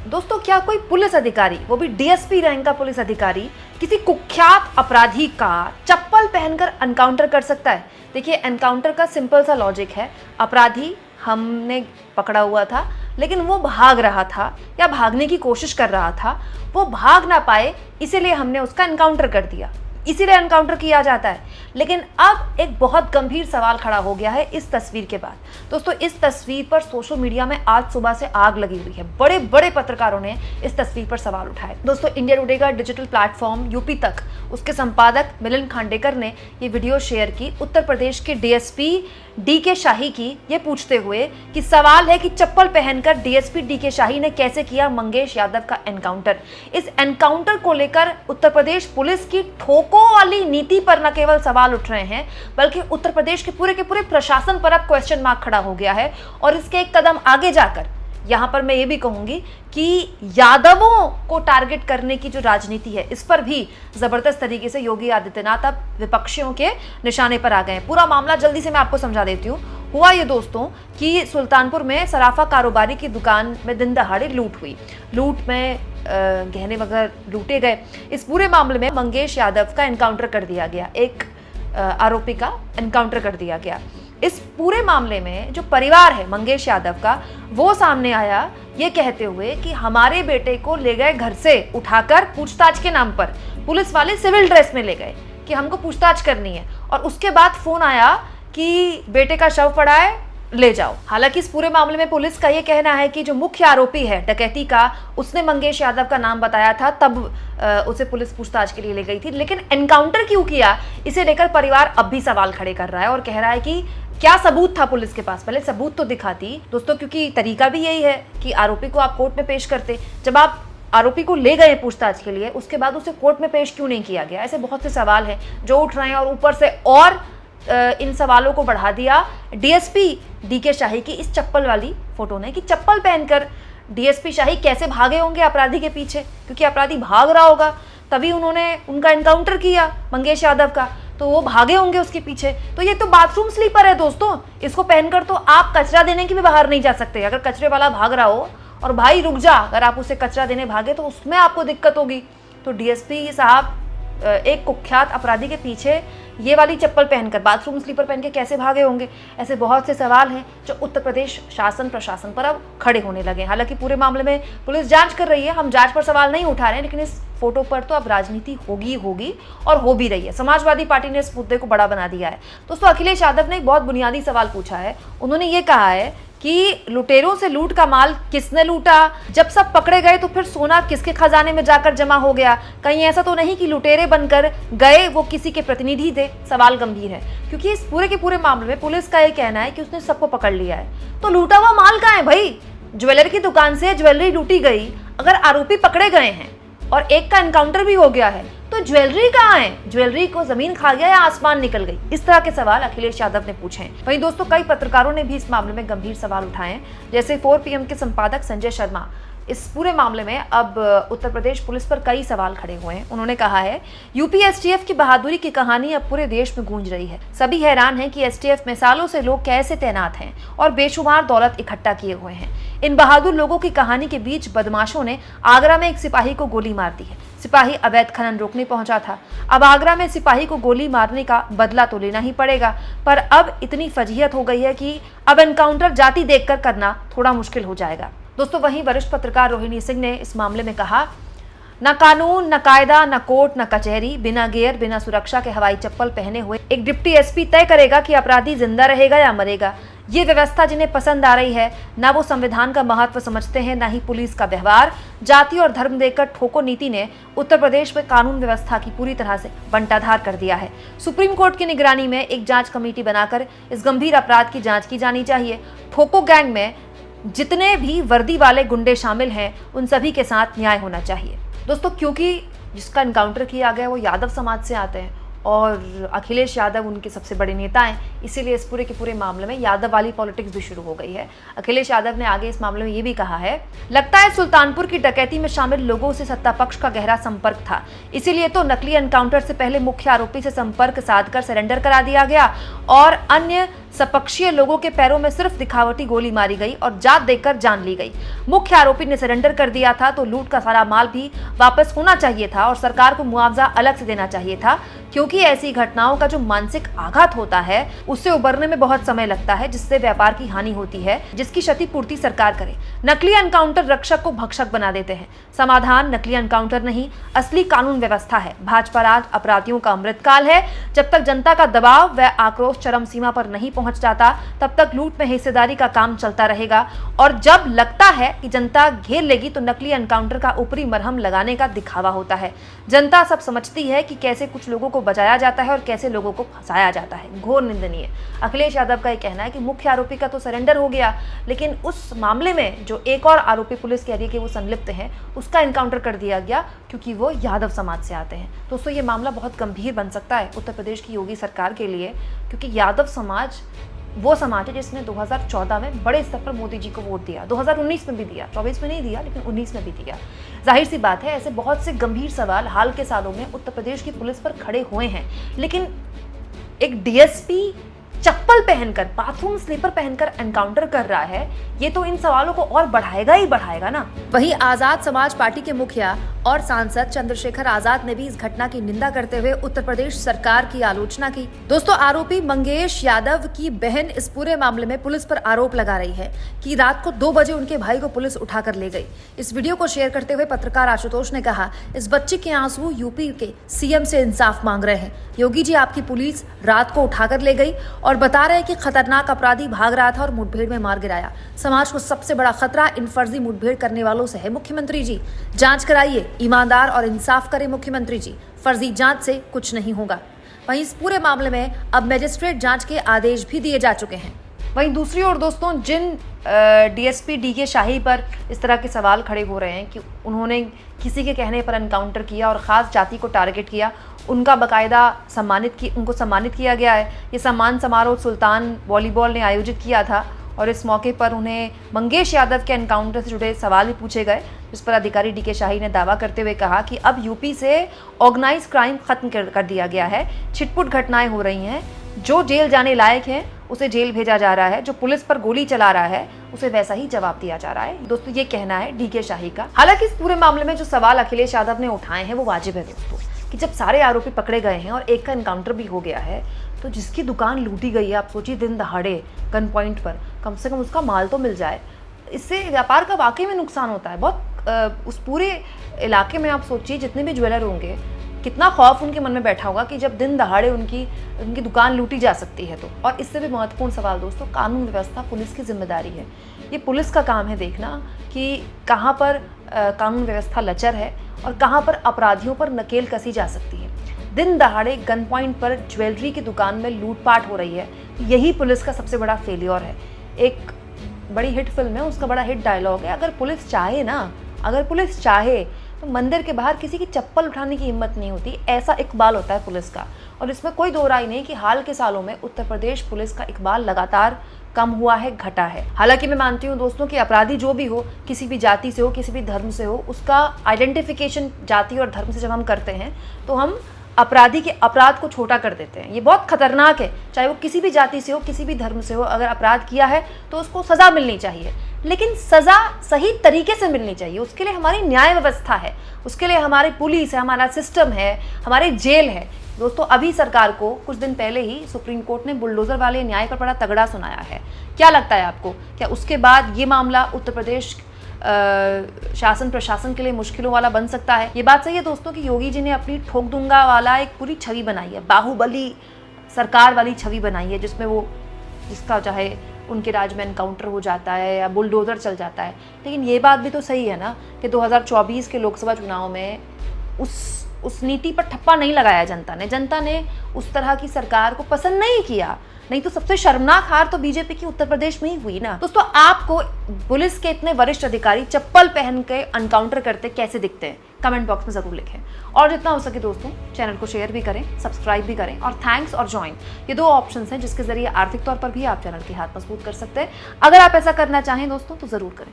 दोस्तों, क्या कोई पुलिस अधिकारी, वो भी डीएसपी रैंक का पुलिस अधिकारी, किसी कुख्यात अपराधी का चप्पल पहनकर एनकाउंटर कर सकता है? देखिए, एनकाउंटर का सिंपल सा लॉजिक है, अपराधी हमने पकड़ा हुआ था लेकिन वो भाग रहा था या भागने की कोशिश कर रहा था, वो भाग ना पाए इसीलिए हमने उसका एनकाउंटर कर दिया, इसीलिए एनकाउंटर किया जाता है। लेकिन अब एक बहुत गंभीर सवाल खड़ा हो गया है इस तस्वीर के बाद। दोस्तों, इस तस्वीर पर सोशल मीडिया में आज सुबह से आग लगी हुई है। बड़े बड़े पत्रकारों ने इस तस्वीर पर सवाल उठाए। दोस्तों, इंडिया टुडे का डिजिटल प्लेटफॉर्म यूपी तक, उसके संपादक मिलिंद खांडेकर ने ये वीडियो शेयर की उत्तर प्रदेश के डीएसपी डीके शाही की, ये पूछते हुए कि सवाल है कि चप्पल पहनकर डीएसपी डीके शाही ने कैसे किया मंगेश यादव का एनकाउंटर। इस एनकाउंटर को लेकर उत्तर प्रदेश पुलिस की ठोको वाली नीति पर न केवल सवाल उठ रहे हैं, बल्कि उत्तर प्रदेश के पूरे प्रशासन पर अब क्वेश्चन मार्क खड़ा हो गया है। और इसके एक कदम आगे जाकर यहां पर मैं ये भी कहूंगी कि यादवों को टारगेट करने की जो राजनीति है, इस पर भी जबरदस्त तरीके से योगी आदित्यनाथ अब विपक्षियों के निशाने पर आ गए हैं। पूरा मामला जल्दी से मैं आपको समझा देती हूँ। हुआ ये दोस्तों कि सुल्तानपुर में सराफा कारोबारी की दुकान में दिन दहाड़े लूट हुई। लूट में गहने वगैरह लूटे गए। इस पूरे मामले में मंगेश यादव का एनकाउंटर कर दिया गया, एक आरोपी का एनकाउंटर कर दिया गया। इस पूरे मामले में जो परिवार है मंगेश यादव का, वो सामने आया ये कहते हुए कि हमारे बेटे को ले गए घर से उठाकर पूछताछ के नाम पर, पुलिस वाले सिविल ड्रेस में ले गए कि हमको पूछताछ करनी है, और उसके बाद फोन आया कि बेटे का शव पड़ा है, ले जाओ। हालांकि इस पूरे मामले में पुलिस का ये कहना है कि जो मुख्य आरोपी है डकैती का, उसने मंगेश यादव का नाम बताया था, तब उसे पुलिस पूछताछ के लिए ले गई थी। लेकिन एनकाउंटर क्यों किया, इसे लेकर परिवार अब भी सवाल खड़े कर रहा है और कह रहा है कि क्या सबूत था पुलिस के पास, पहले सबूत तो दिखाती दोस्तों, क्योंकि तरीका भी यही है कि आरोपी को आप कोर्ट में पेश करते। जब आप आरोपी को ले गए पूछताछ के लिए, उसके बाद उसे कोर्ट में पेश क्यों नहीं किया गया? ऐसे बहुत से सवाल हैं जो उठ रहे हैं, और ऊपर से और इन सवालों को बढ़ा दिया डीएसपी डीके शाही की इस चप्पल वाली फोटो ने, कि चप्पल पहनकर डीएसपी शाही कैसे भागे होंगे अपराधी के पीछे, क्योंकि अपराधी भाग रहा होगा तभी उन्होंने उनका एनकाउंटर किया मंगेश यादव का, तो वो भागे होंगे उसके पीछे। तो ये तो बाथरूम स्लीपर है दोस्तों, इसको पहनकर तो आप कचरा देने के भी बाहर नहीं जा सकते। अगर कचरे वाला भाग रहा हो और भाई रुक जा, अगर आप उसे कचरा देने भागे तो उसमें आपको दिक्कत होगी। तो डीएसपी साहब एक कुख्यात अपराधी के पीछे ये वाली चप्पल पहनकर, बाथरूम स्लीपर पहन के कैसे भागे होंगे? ऐसे बहुत से सवाल हैं जो उत्तर प्रदेश शासन प्रशासन पर अब खड़े होने लगे। हालांकि पूरे मामले में पुलिस जांच कर रही है, हम जांच पर सवाल नहीं उठा रहे हैं, लेकिन इस फोटो पर तो अब राजनीति होगी और हो भी रही है। समाजवादी पार्टी ने इस मुद्दे को बड़ा बना दिया है। दोस्तों, अखिलेश यादव ने एक बहुत बुनियादी सवाल पूछा है। उन्होंने ये कहा है कि लुटेरों से लूट का माल किसने लूटा? जब सब पकड़े गए तो फिर सोना किसके खजाने में जाकर जमा हो गया? कहीं ऐसा तो नहीं कि लुटेरे बनकर गए वो किसी के प्रतिनिधि थे? सवाल गंभीर है, क्योंकि इस पूरे के पूरे मामले में पुलिस का ये कहना है कि उसने सबको पकड़ लिया है। तो लूटा हुआ माल कहाँ है भाई? ज्वेलर की दुकान से ज्वेलरी लूटी गई, अगर आरोपी पकड़े गए हैं और एक का एनकाउंटर भी हो गया है, तो ज्वेलरी कहाँ है? ज्वेलरी को जमीन खा गया या आसमान निकल गई? इस तरह के सवाल अखिलेश यादव ने पूछे हैं। वहीं दोस्तों, कई पत्रकारों ने भी इस मामले में गंभीर सवाल उठाए हैं, जैसे 4PM के संपादक संजय शर्मा। इस पूरे मामले में अब उत्तर प्रदेश पुलिस पर कई सवाल खड़े हुए हैं। उन्होंने कहा है, यूपी एसटीएफ की बहादुरी की कहानी अब पूरे देश में गूंज रही है। सभी हैरान हैं कि एसटीएफ में सालों से लोग कैसे तैनात हैं और बेशुमार दौलत इकट्ठा किए हुए हैं। इन बहादुर लोगों की कहानी के बीच बदमाशों ने आगरा में एक सिपाही को गोली मार दी है। सिपाही अवैध खनन रोकने पहुंचा था। अब आगरा में सिपाही को गोली मारने का बदला तो लेना ही पड़ेगा, पर अब इतनी फजीहत हो गई है कि अब एनकाउंटर जाति देखकर करना थोड़ा मुश्किल हो जाएगा। दोस्तों, वहीं वरिष्ठ पत्रकार रोहिणी सिंह ने इस मामले में कहा, न कानून, न कायदा, न कोर्ट, न कचहरी, बिना गियर, बिना सुरक्षा के हवाई चप्पल पहने हुए एक डिप्टी एसपी तय करेगा कि अपराधी जिंदा रहेगा या मरेगा। ये व्यवस्था जिन्हें पसंद आ रही है, ना वो संविधान का महत्व समझते हैं, ना ही पुलिस का व्यवहार। जाति और धर्म देकर ठोको नीति ने उत्तर प्रदेश में कानून व्यवस्था की पूरी तरह से बंटाधार कर दिया है। सुप्रीम कोर्ट की निगरानी में एक जांच कमेटी बनाकर इस गंभीर अपराध की जांच की जानी चाहिए। ठोको गैंग में जितने भी वर्दी वाले गुंडे शामिल हैं, उन सभी के साथ न्याय होना चाहिए। दोस्तों, क्योंकि जिसका एनकाउंटर किया गया वो यादव समाज से आते हैं और अखिलेश यादव उनके सबसे बड़े नेता हैं, इसीलिए इस पूरे के पूरे मामले में यादव वाली पॉलिटिक्स भी शुरू हो गई है। अखिलेश यादव ने आगे इस मामले में ये भी कहा है, लगता है सुल्तानपुर की डकैती में शामिल लोगों से सत्ता पक्ष का गहरा संपर्क था, इसीलिए तो नकली एनकाउंटर से पहले मुख्य आरोपी से संपर्क साधकर सरेंडर करा दिया गया और अन्य सपक्षीय लोगों के पैरों में सिर्फ दिखावटी गोली मारी गई और जात देकर जान ली गई। मुख्य आरोपी ने सरेंडर कर दिया था तो लूट का सारा माल भी वापस होना चाहिए था और सरकार को मुआवजा अलग से देना चाहिए था, क्योंकि ऐसी घटनाओं का जो मानसिक आघात होता है उससे उबरने में बहुत समय लगता है, जिससे व्यापार की हानि होती है, जिसकी क्षतिपूर्ति सरकार करे। नकली एनकाउंटर रक्षक को भक्षक बना देते हैं। समाधान नकली एनकाउंटर नहीं, असली कानून व्यवस्था है। भाजपा राज अपराधियों का अमृतकाल है। जब तक जनता का दबाव व आक्रोश चरम सीमा पर नहीं पहुंच जाता तब तक लूट में हिस्सेदारी का काम चलता रहेगा, और जब लगता है कि जनता घेर लेगी तो नकली एनकाउंटर का ऊपरी मरहम लगाने का दिखावा होता है। जनता सब समझती है कि कैसे कुछ लोगों को बचाया जाता है और कैसे लोगों को फंसाया जाता है। घोर निंदनीय। अखिलेश यादव का यह कहना है कि मुख्य आरोपी का तो सरेंडर हो गया, लेकिन उस मामले में जो एक और आरोपी पुलिस कह रही है कि वो संलिप्त है, उसका एनकाउंटर कर दिया गया क्योंकि वो यादव समाज से आते हैं। दोस्तों, ये मामला बहुत गंभीर बन सकता है उत्तर प्रदेश की योगी सरकार के लिए, क्योंकि यादव समाज वो समाज है जिसने 2014 में बड़े स्तर पर मोदी जी को वोट दिया, 2019 में भी दिया, 24 में नहीं दिया लेकिन 19 में भी दिया। जाहिर सी बात है, ऐसे बहुत से गंभीर सवाल हाल के सालों में उत्तर प्रदेश की पुलिस पर खड़े हुए हैं, लेकिन एक डीएसपी चप्पल पहनकर, बाथरूम स्लीपर पहनकर एनकाउंटर कर रहा है, ये तो इन सवालों को और बढ़ाएगा ही बढ़ाएगा ना। वहीं आजाद समाज पार्टी के मुखिया और सांसद चंद्रशेखर आजाद ने भी इस घटना की निंदा करते हुए उत्तर प्रदेश सरकार की आलोचना की। दोस्तों, आरोपी मंगेश यादव की बहन इस पूरे मामले में पुलिस पर आरोप लगा रही है कि रात को 2 बजे उनके भाई को पुलिस उठाकर ले गई। इस वीडियो को शेयर करते हुए पत्रकार आशुतोष ने कहा, इस बच्चे के आंसू यूपी के सीएम से इंसाफ मांग रहे हैं। योगी जी, आपकी पुलिस रात को उठाकर ले गई और बता रहे हैं कि खतरनाक अपराधी भाग रहा था और मुठभेड़ में मार गिराया। समाज को सबसे बड़ा खतरा इन फर्जी मुठभेड़ करने वालों से है। मुख्यमंत्री जी, जांच कराइए, ईमानदार और इंसाफ करें मुख्यमंत्री जी, फर्जी जांच से कुछ नहीं होगा। वहीं इस पूरे मामले में अब मजिस्ट्रेट जांच के आदेश भी दिए जा चुके हैं। वहीं दूसरी ओर दोस्तों, जिन डीएसपी डीके शाही पर इस तरह के सवाल खड़े हो रहे हैं कि उन्होंने किसी के कहने पर एनकाउंटर किया और ख़ास जाति को टारगेट किया, उनका बाकायदा उनको सम्मानित किया गया है। ये सम्मान समारोह सुल्तान वॉलीबॉल ने आयोजित किया था और इस मौके पर उन्हें मंगेश यादव के एनकाउंटर से जुड़े सवाल भी पूछे गए, जिस पर अधिकारी डीके शाही ने दावा करते हुए कहा कि अब यूपी से ऑर्गेनाइज क्राइम खत्म कर दिया गया है। छिटपुट घटनाएं हो रही हैं, जो जेल जाने लायक है उसे जेल भेजा जा रहा है, जो पुलिस पर गोली चला रहा है उसे वैसा ही जवाब दिया जा रहा है। दोस्तों, ये कहना है डीके शाही का। हालांकि इस पूरे मामले में जो सवाल अखिलेश यादव ने उठाए हैं वो वाजिब है दोस्तों, कि जब सारे आरोपी पकड़े गए हैं और एक का एनकाउंटर भी हो गया है, तो जिसकी दुकान लूटी गई है, आप सोचिए दिन दहाड़े गन पॉइंट पर, कम से कम उसका माल तो मिल जाए। इससे व्यापार का वाकई में नुकसान होता है बहुत। उस पूरे इलाके में आप सोचिए जितने भी ज्वेलर होंगे, कितना खौफ उनके मन में बैठा होगा कि जब दिन दहाड़े उनकी दुकान लूटी जा सकती है तो। और इससे भी महत्वपूर्ण सवाल दोस्तों, कानून व्यवस्था, पुलिस की जिम्मेदारी है। ये पुलिस का काम है देखना कि कहाँ पर कानून व्यवस्था लचर है और कहाँ पर अपराधियों पर नकेल कसी जा सकती है। दिन दहाड़े गन पॉइंट पर ज्वेलरी की दुकान में लूटपाट हो रही है, यही पुलिस का सबसे बड़ा फेलियर है। एक बड़ी हिट फिल्म है, उसका बड़ा हिट डायलॉग है, अगर पुलिस चाहे तो मंदिर के बाहर किसी की चप्पल उठाने की हिम्मत नहीं होती। ऐसा इकबाल होता है पुलिस का, और इसमें कोई दो राय नहीं कि हाल के सालों में उत्तर प्रदेश पुलिस का इकबाल लगातार कम हुआ है, घटा है। हालांकि मैं मानती हूँ दोस्तों कि अपराधी जो भी हो, किसी भी जाति से हो, किसी भी धर्म से हो, उसका आइडेंटिफिकेशन जाति और धर्म से जब हम करते हैं तो हम अपराधी के अपराध को छोटा कर देते हैं। ये बहुत खतरनाक है। चाहे वो किसी भी जाति से हो, किसी भी धर्म से हो, अगर अपराध किया है तो उसको सज़ा मिलनी चाहिए, लेकिन सज़ा सही तरीके से मिलनी चाहिए। उसके लिए हमारी न्याय व्यवस्था है, उसके लिए हमारी पुलिस है, हमारा सिस्टम है, हमारे जेल है। दोस्तों, अभी सरकार को कुछ दिन पहले ही सुप्रीम कोर्ट ने बुलडोज़र वाले न्याय पर बड़ा तगड़ा सुनाया है। क्या लगता है आपको, क्या उसके बाद ये मामला उत्तर प्रदेश शासन प्रशासन के लिए मुश्किलों वाला बन सकता है? ये बात सही है दोस्तों कि योगी जी ने अपनी ठोक दूंगा वाला एक पूरी छवि बनाई है, बाहुबली सरकार वाली छवि बनाई है, जिसमें वो जिसका चाहे उनके राज में एनकाउंटर हो जाता है या बुलडोज़र चल जाता है। लेकिन ये बात भी तो सही है ना कि 2024 के लोकसभा चुनाव में उस नीति पर ठप्पा नहीं लगाया जनता ने उस तरह की सरकार को पसंद नहीं किया। नहीं तो सबसे शर्मनाक हार तो बीजेपी की उत्तर प्रदेश में ही हुई ना। दोस्तों, आपको पुलिस के इतने वरिष्ठ अधिकारी चप्पल पहन के एनकाउंटर करते कैसे दिखते हैं? कमेंट बॉक्स में जरूर लिखें, और जितना हो सके दोस्तों चैनल को शेयर भी करें, सब्सक्राइब भी करें, और थैंक्स और ज्वाइन, ये 2 ऑप्शंस हैं जिसके जरिए आर्थिक तौर पर भी आप चैनल की हाथ मजबूत कर सकते हैं। अगर आप ऐसा करना चाहें दोस्तों तो जरूर करें।